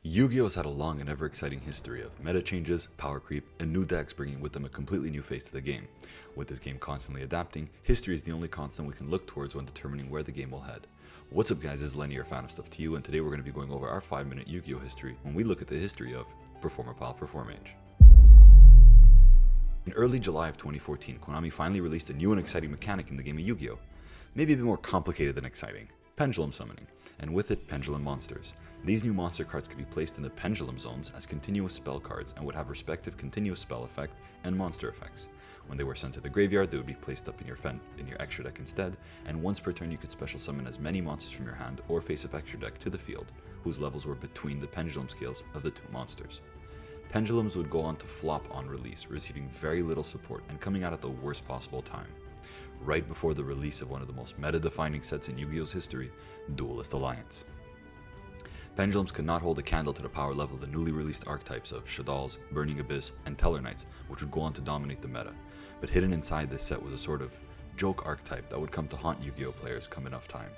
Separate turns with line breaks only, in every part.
Yu-Gi-Oh! Has had a long and ever-exciting history of meta changes, power creep, and new decks bringing with them a completely new face to the game. With this game constantly adapting, history is the only constant we can look towards when determining where the game will head. What's up guys, it's Lenny, your fan of Stuff to You, and today we're going to be going over our 5-minute Yu-Gi-Oh! History when we look at the history of Performapal Performage. In early July of 2014, Konami finally released a new and exciting mechanic in the game of Yu-Gi-Oh! Maybe a bit more complicated than exciting. Pendulum summoning, and with it, pendulum monsters. These new monster cards could be placed in the pendulum zones as continuous spell cards and would have respective continuous spell effect and monster effects. When they were sent to the graveyard, they would be placed up in your extra deck instead, and once per turn you could special summon as many monsters from your hand or face-up extra deck to the field, whose levels were between the pendulum scales of the two monsters. Pendulums would go on to flop on release, receiving very little support and coming out at the worst possible time. Right before the release of one of the most meta-defining sets in Yu-Gi-Oh's history, Duelist Alliance. Pendulums could not hold a candle to the power level of the newly released archetypes of Shaddolls, Burning Abyss, and Teller Knights, which would go on to dominate the meta. But hidden inside this set was a sort of joke archetype that would come to haunt Yu-Gi-Oh players come enough time.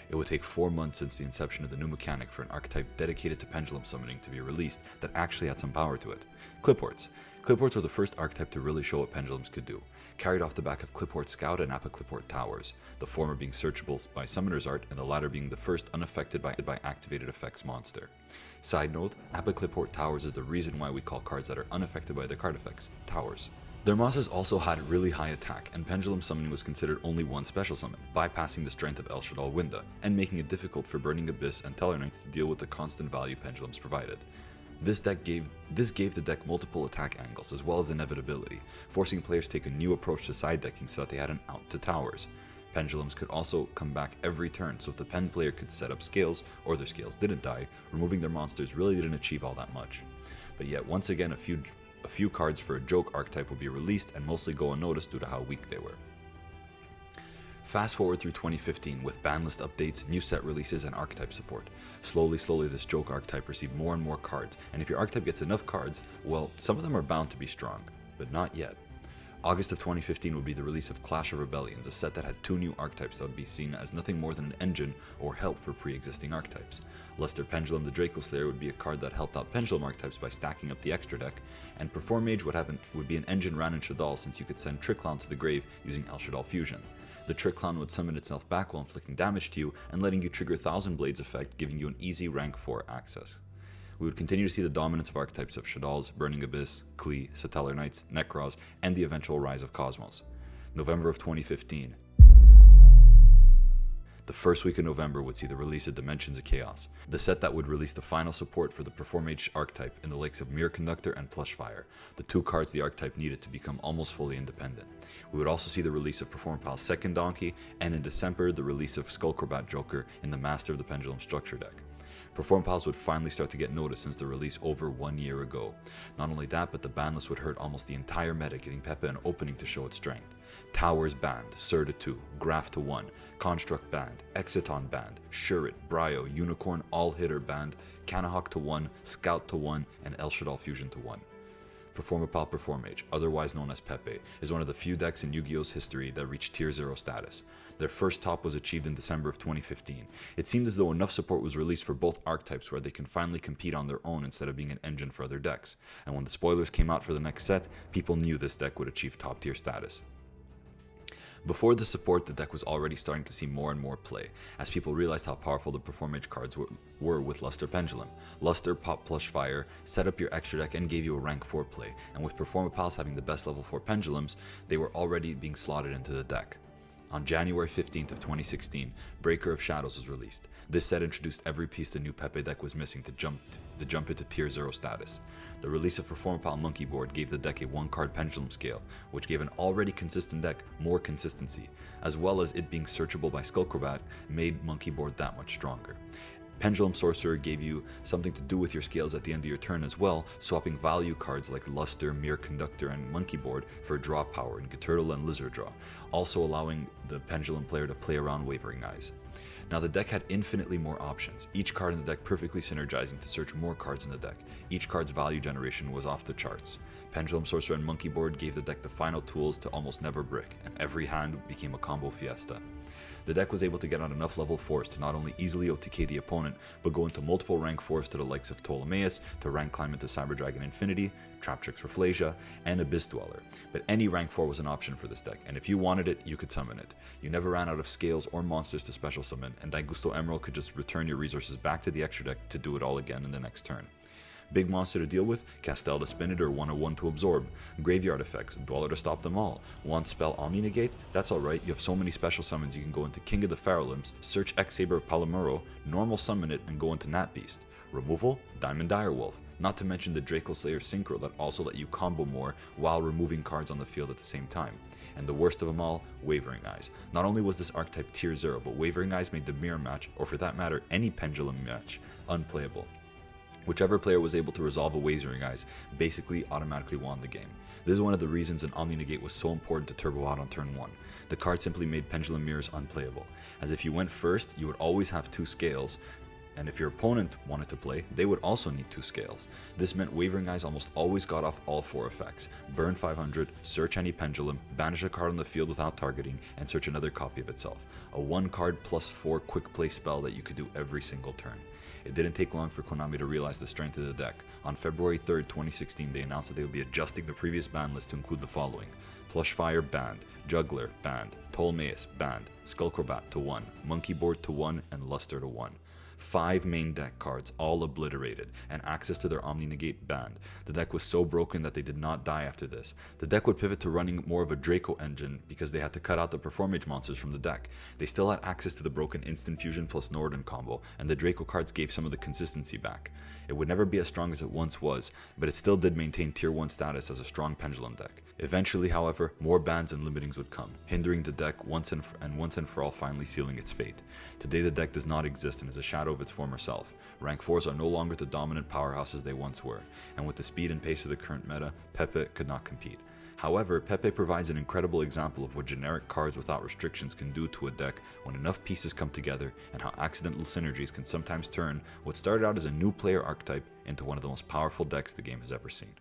It would take 4 months since the inception of the new mechanic for an archetype dedicated to pendulum summoning to be released that actually had some power to it. Cliports. Cliports were the first archetype to really show what pendulums could do, carried off the back of Cliport Scout and Cliport Towers, the former being searchable by Summoner's Art and the latter being the first unaffected by activated effects monster. Side note, Cliport Towers is the reason why we call cards that are unaffected by their card effects towers. Their monsters also had really high attack, and pendulum summoning was considered only one special summon, bypassing the strength of El Shaddol Winda, and making it difficult for Burning Abyss and Teller Knights to deal with the constant value pendulums provided. This gave the deck multiple attack angles as well as inevitability, forcing players to take a new approach to side decking so that they had an out to towers. Pendulums could also come back every turn, so if the pen player could set up scales or their scales didn't die, removing their monsters really didn't achieve all that much. But yet once again a few cards for a joke archetype would be released and mostly go unnoticed due to how weak they were. Fast forward through 2015 with ban list updates, new set releases, and archetype support. Slowly this joke archetype received more and more cards, and if your archetype gets enough cards, well, some of them are bound to be strong, but not yet. August of 2015 would be the release of Clash of Rebellions, a set that had 2 new archetypes that would be seen as nothing more than an engine or help for pre-existing archetypes. Luster Pendulum the Draco Slayer would be a card that helped out pendulum archetypes by stacking up the extra deck, and Performage would be an engine ran in Shaddol since you could send Trick Clown to the grave using El Shaddol Fusion. The Trick Clown would summon itself back while inflicting damage to you and letting you trigger Thousand Blades effect, giving you an easy rank 4 access. We would continue to see the dominance of archetypes of Shaddolls, Burning Abyss, Klee, Satellar Knights, Nekroz, and the eventual rise of Cosmos. November of 2015. The first week of November would see the release of Dimensions of Chaos, the set that would release the final support for the Performage archetype in the likes of Mirror Conductor and Plushfire, the 2 cards the archetype needed to become almost fully independent. We would also see the release of Performapal's second Donkey, and in December the release of Skullcrobat Joker in the Master of the Pendulum structure deck. Performapals would finally start to get noticed since the release over 1 year ago. Not only that, but the ban list would hurt almost the entire meta, giving PePe an opening to show its strength. Towers banned, Sur to 2, Graph to 1, Construct banned, Exiton banned, Shurit, Bryo, Unicorn, All Hitter banned, Kanahawk to 1, Scout to 1, and El Shaddol Fusion to 1. Performapal Performage, otherwise known as PePe, is one of the few decks in Yu-Gi-Oh's history that reached Tier 0 status. Their first top was achieved in December of 2015. It seemed as though enough support was released for both archetypes where they can finally compete on their own instead of being an engine for other decks, and when the spoilers came out for the next set, people knew this deck would achieve top tier status. Before the support, the deck was already starting to see more and more play, as people realized how powerful the Performage cards were with Luster Pendulum. Luster, Pop Plushfire, set up your extra deck and gave you a rank 4 play, and with Performapals having the best level 4 pendulums, they were already being slotted into the deck. On January 15th of 2016, Breaker of Shadows was released. This set introduced every piece the new PePe deck was missing to jump into Tier 0 status. The release of Performapal Monkey Board gave the deck a 1-card pendulum scale, which gave an already consistent deck more consistency, as well as it being searchable by Skullcrobat made Monkey Board that much stronger. Pendulum Sorcerer gave you something to do with your scales at the end of your turn as well, swapping value cards like Luster, Mirror Conductor, and Monkey Board for draw power in Turtle and Lizard Draw, also allowing the Pendulum player to play around Wavering Eyes. Now the deck had infinitely more options, each card in the deck perfectly synergizing to search more cards in the deck. Each card's value generation was off the charts. Pendulum Sorcerer and Monkey Board gave the deck the final tools to almost never brick, and every hand became a combo fiesta. The deck was able to get on enough level 4s to not only easily OTK the opponent, but go into multiple rank 4s to the likes of Ptolemaeus, to rank climb into Cyber Dragon Infinity, Traptrix Rafflesia, and Abyss Dweller. But any rank 4 was an option for this deck, and if you wanted it, you could summon it. You never ran out of scales or monsters to special summon, and Daigusto Emerald could just return your resources back to the extra deck to do it all again in the next turn. Big monster to deal with, Castel to spin it or 101 to absorb. Graveyard effects, Dweller to stop them all. Want spell Omni Negate? That's alright, you have so many special summons you can go into King of the Pharaoh Limbs, search X-Saber of Palomuro, normal summon it and go into Nat Beast. Removal? Diamond Direwolf. Not to mention the Draco Slayer Synchro that also let you combo more while removing cards on the field at the same time. And the worst of them all, Wavering Eyes. Not only was this archetype tier 0, but Wavering Eyes made the mirror match, or for that matter any pendulum match, unplayable. Whichever player was able to resolve a Wavering Eyes basically automatically won the game. This is one of the reasons an Omni Negate was so important to turbo out on turn 1. The card simply made Pendulum Mirrors unplayable, as if you went first, you would always have 2 scales, and if your opponent wanted to play, they would also need 2 scales. This meant Wavering Eyes almost always got off all 4 effects: burn 500, search any pendulum, banish a card on the field without targeting, and search another copy of itself. A 1 card plus 4 quick play spell that you could do every single turn. It didn't take long for Konami to realize the strength of the deck. On February 3rd, 2016, they announced that they would be adjusting the previous ban list to include the following: Plushfire banned, Juggler banned, Ptolemaeus banned, Skullcrobat to 1, Monkeyboard to 1, and Luster to 1. 5 main deck cards, all obliterated, and access to their Omni Negate banned. The deck was so broken that they did not die after this. The deck would pivot to running more of a Draco engine because they had to cut out the Performage monsters from the deck. They still had access to the broken Instant Fusion plus Norden combo, and the Draco cards gave some of the consistency back. It would never be as strong as it once was, but it still did maintain tier 1 status as a strong pendulum deck. Eventually, however, more bans and limitings would come, hindering the deck once and for all, finally sealing its fate. Today the deck does not exist and is a shadow of its former self. Rank 4s are no longer the dominant powerhouses they once were, and with the speed and pace of the current meta, PePe could not compete. However, PePe provides an incredible example of what generic cards without restrictions can do to a deck when enough pieces come together, and how accidental synergies can sometimes turn what started out as a new player archetype into one of the most powerful decks the game has ever seen.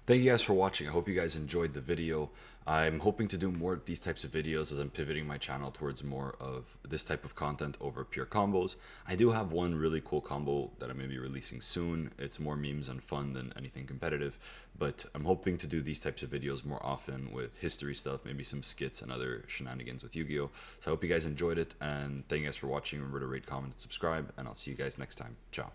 Thank you guys for watching. I hope you guys enjoyed the video. I'm hoping to do more of these types of videos as I'm pivoting my channel towards more of this type of content over pure combos. I do have one really cool combo that I'm going to be releasing soon. It's more memes and fun than anything competitive, but I'm hoping to do these types of videos more often with history stuff, maybe some skits and other shenanigans with Yu-Gi-Oh! So I hope you guys enjoyed it, and thank you guys for watching. Remember to rate, comment, and subscribe, and I'll see you guys next time. Ciao.